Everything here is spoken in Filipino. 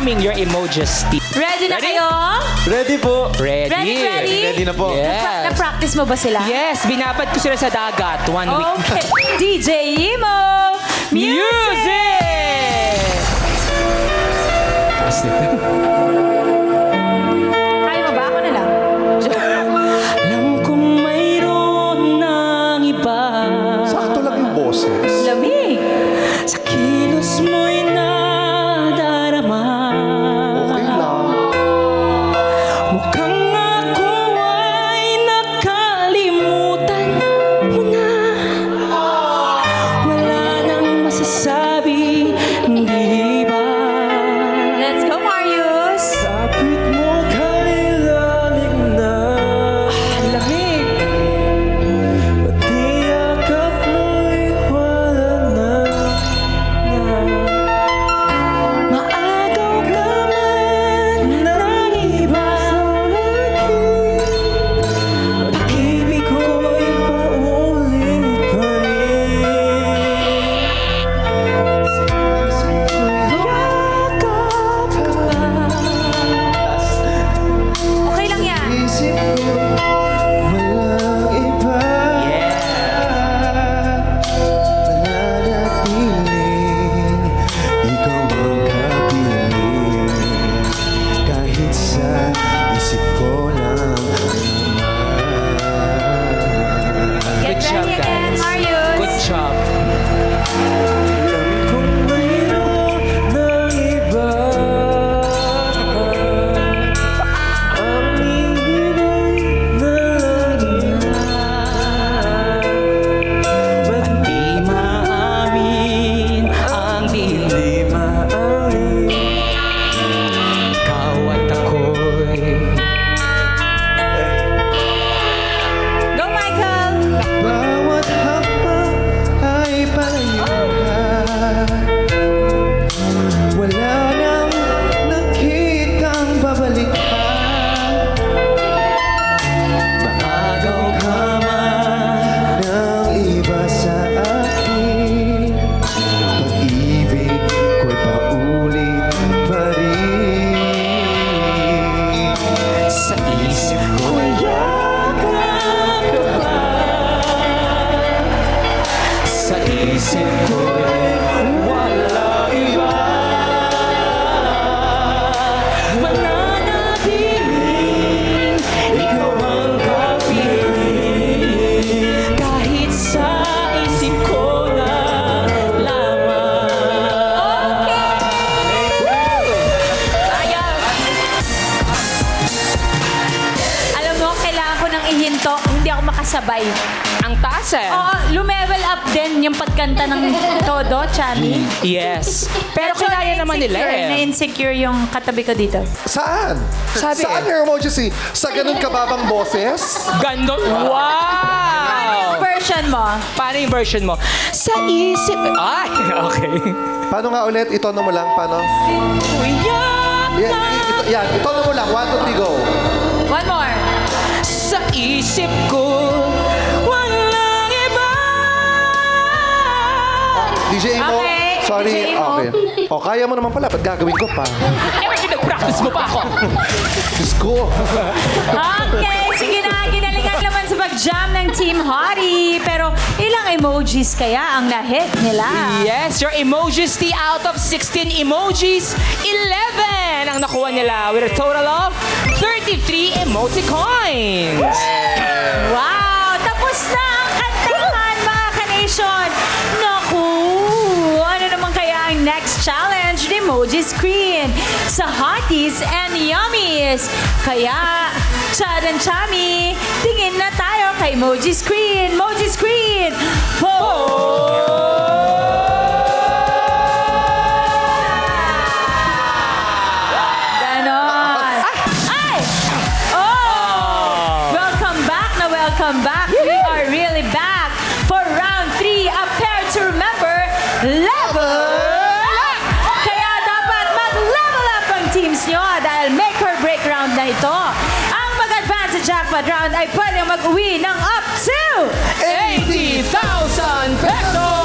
confirming your emojis. Ready na Ready? kayo? Ready po. Ready? Ready? Ready na po. Yes. Na-practice mo ba sila? Yes, binabad ko sila sa dagat. 1 week. Okay. DJ Imo! Music! Taas nito. Kaya mo ba? Ako na lang. Alam kong mayroon ng iba. Sakto lang yung boses. Lamig. Sa kilos mo'y nadarama. Okay lang. Mukhang ako ay nakalimutan mo na. Wala nang masasabi, hindi ba? Let's go, Marius! Kapit mo kay lamig na. Lamig. Pati yakap mo'y wala na. Maagaw ka man ng iba. Pag-ibig ko'y Paulit pa rin. yakap ka pa. Okay lang yan. Isip ko, walang iba. Mananatiling ikaw ang kapiling. Kahit sa isip ko lang Get Good job, ready again, guys. Marius! Good job. alam kong mayroon ng iba. Ang ibig na lagi na. Ba't Di maamin ang di maamin? ikaw at ako'y Go, Michael! Bawat hakbang ay palayuhan. Wala nang nakitang babalik pa. Maagaw ka man ng iba sa akin. Pag-ibig ko'y paulit pa rin. sa isip ko'y yakap ka pa. sa isip ko'y Wala iba. mananatiling ikaw ang kapiling kahit sa isip ko na lamang. Sayang! Alam mo, kailangan ko nang ihinto. Hindi ako makasabay. Ang taas eh. Oo, lumevel up din yung pagkanta ng todo, Chami. Yes. Pero kinaya naman nila eh. Na-insecure yung katabi ko dito. Saan? Sabi Saan eh. your emoji? Sa ganun kababang boses? Ganda. Wow! Version mo. Paano yung version mo? Sa isip... Ay, okay. Paano nga ulit? Itono mo lang. Paano? Yan, itono mo lang. 1, 2, 3, go. One more. Sa isip ko, walang iba. DJ Imo, Okay, sorry. DJ Imo. Okay. O, kaya mo naman pala. Ba't gagawin ko pa? Eh, bakit nag-practice mo pa ako? Diyos ko. Okay, sige na. Ginalingan naman sa pag-jam ng Team Hottie. Pero ilang emojis kaya ang na-hit nila? Yes, your emojis tea out of 16 emojis, 11 ang nakuha nila with a total of 33 emoticons. Wow! Tapos na ang kantahan, mga ka-nation! Naku! Ano naman kaya ang next challenge ni Emoji Screen sa Hotties and Yummies? Kaya, Chad and Chami, tingin na tayo kay Emoji Screen! Emoji Screen! Ganon! Ay! Oh! Welcome back na welcome back. We are really back for round 3. A pair to remember, level up! Kaya dapat mag-level up ang teams nyo dahil make or break round na ito. Ang mag-advance sa jackpot round ay pwedeng mag-uwi ng up to 80,000 pesos!